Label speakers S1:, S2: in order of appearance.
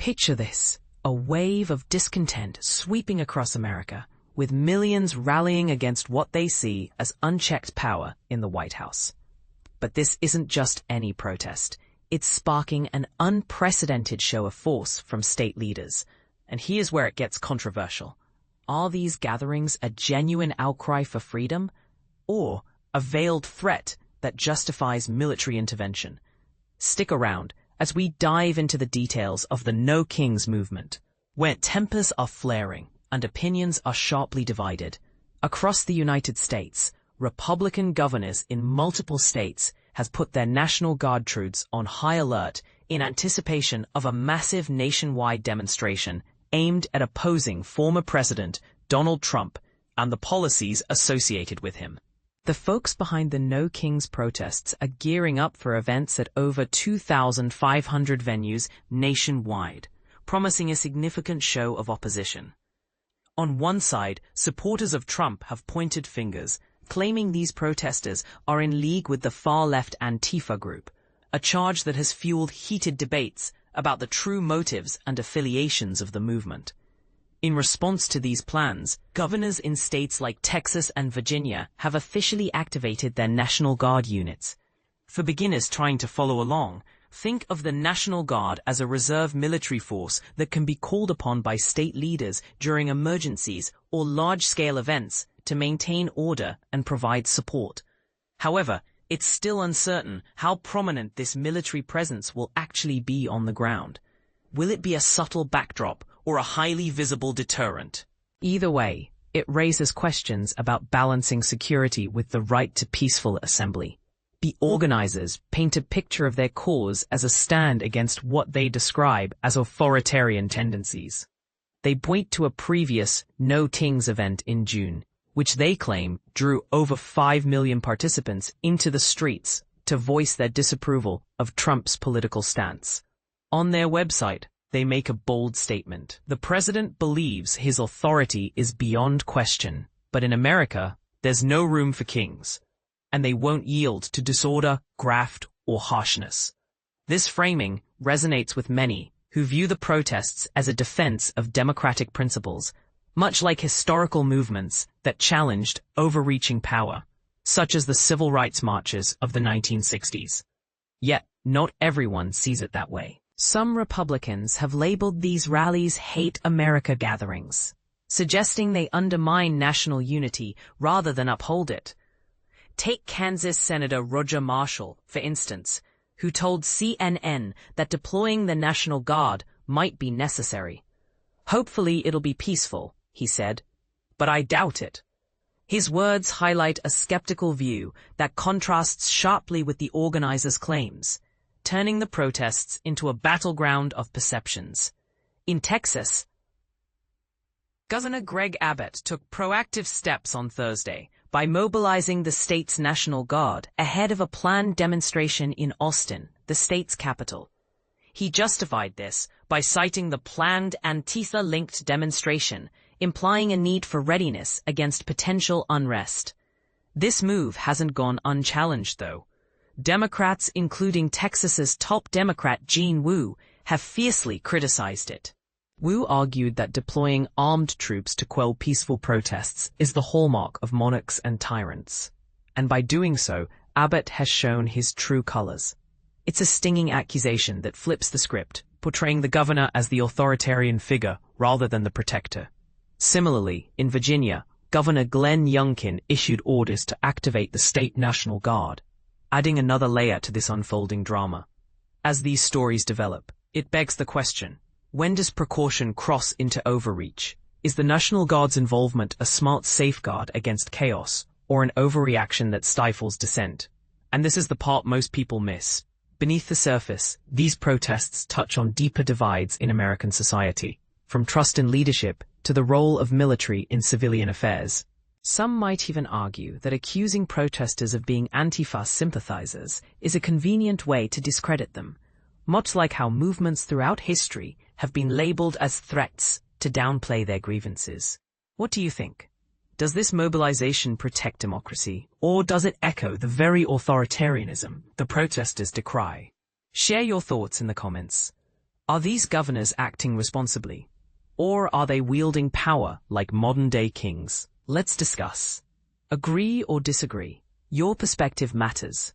S1: Picture this, a wave of discontent sweeping across America, with millions rallying against what they see as unchecked power in the White House. But this isn't just any protest. It's sparking an unprecedented show of force from state leaders. And here's where it gets controversial. Are these gatherings a genuine outcry for freedom, or a veiled threat that justifies military intervention? Stick around as we dive into the details of the No Kings movement, where tempers are flaring and opinions are sharply divided. Across the United States, Republican governors in multiple states has put their National Guard troops on high alert in anticipation of a massive nationwide demonstration aimed at opposing former President Donald Trump and the policies associated with him. The folks behind the No Kings protests are gearing up for events at over 2,500 venues nationwide, promising a significant show of opposition. On one side, supporters of Trump have pointed fingers, claiming these protesters are in league with the far-left Antifa group, a charge that has fueled heated debates about the true motives and affiliations of the movement. In response to these plans, governors in states like Texas and Virginia have officially activated their National Guard units. For beginners trying to follow along, think of the National Guard as a reserve military force that can be called upon by state leaders during emergencies or large-scale events to maintain order and provide support. However, it's still uncertain how prominent this military presence will actually be on the ground. Will it be a subtle backdrop or a highly visible deterrent? Either way, it raises questions about balancing security with the right to peaceful assembly. The organizers paint a picture of their cause as a stand against what they describe as authoritarian tendencies. They point to a previous No Kings event in June, which they claim drew over 5 million participants into the streets to voice their disapproval of Trump's political stance. On their website, they make a bold statement. The president believes his authority is beyond question, but in America, there's no room for kings, and they won't yield to disorder, graft, or harshness. This framing resonates with many who view the protests as a defense of democratic principles, much like historical movements that challenged overreaching power, such as the civil rights marches of the 1960s. Yet, not everyone sees it that way. Some Republicans have labeled these rallies hate America gatherings, suggesting they undermine national unity rather than uphold it. Take Kansas Senator Roger Marshall, for instance, who told CNN that deploying the National Guard might be necessary. "Hopefully it'll be peaceful," he said, "but I doubt it." His words highlight a skeptical view that contrasts sharply with the organizers' claims, turning the protests into a battleground of perceptions. In Texas, Governor Greg Abbott took proactive steps on Thursday by mobilizing the state's National Guard ahead of a planned demonstration in Austin, the state's capital. He justified this by citing the planned Antifa-linked demonstration, implying a need for readiness against potential unrest. This move hasn't gone unchallenged, though. Democrats, including Texas's top Democrat Gene Wu, have fiercely criticized it. Wu argued that deploying armed troops to quell peaceful protests is the hallmark of monarchs and tyrants. And by doing so, Abbott has shown his true colors. It's a stinging accusation that flips the script, portraying the governor as the authoritarian figure rather than the protector. Similarly, in Virginia, Governor Glenn Youngkin issued orders to activate the state National Guard, adding another layer to this unfolding drama. As these stories develop, it begs the question, when does precaution cross into overreach? Is the National Guard's involvement a smart safeguard against chaos, or an overreaction that stifles dissent? And this is the part most people miss. Beneath the surface, these protests touch on deeper divides in American society, from trust in leadership to the role of military in civilian affairs. Some might even argue that accusing protesters of being Antifa sympathizers is a convenient way to discredit them, much like how movements throughout history have been labeled as threats to downplay their grievances. What do you think? Does this mobilization protect democracy, or does it echo the very authoritarianism the protesters decry? Share your thoughts in the comments. Are these governors acting responsibly? Or are they wielding power like modern-day kings? Let's discuss. Agree or disagree? Your perspective matters.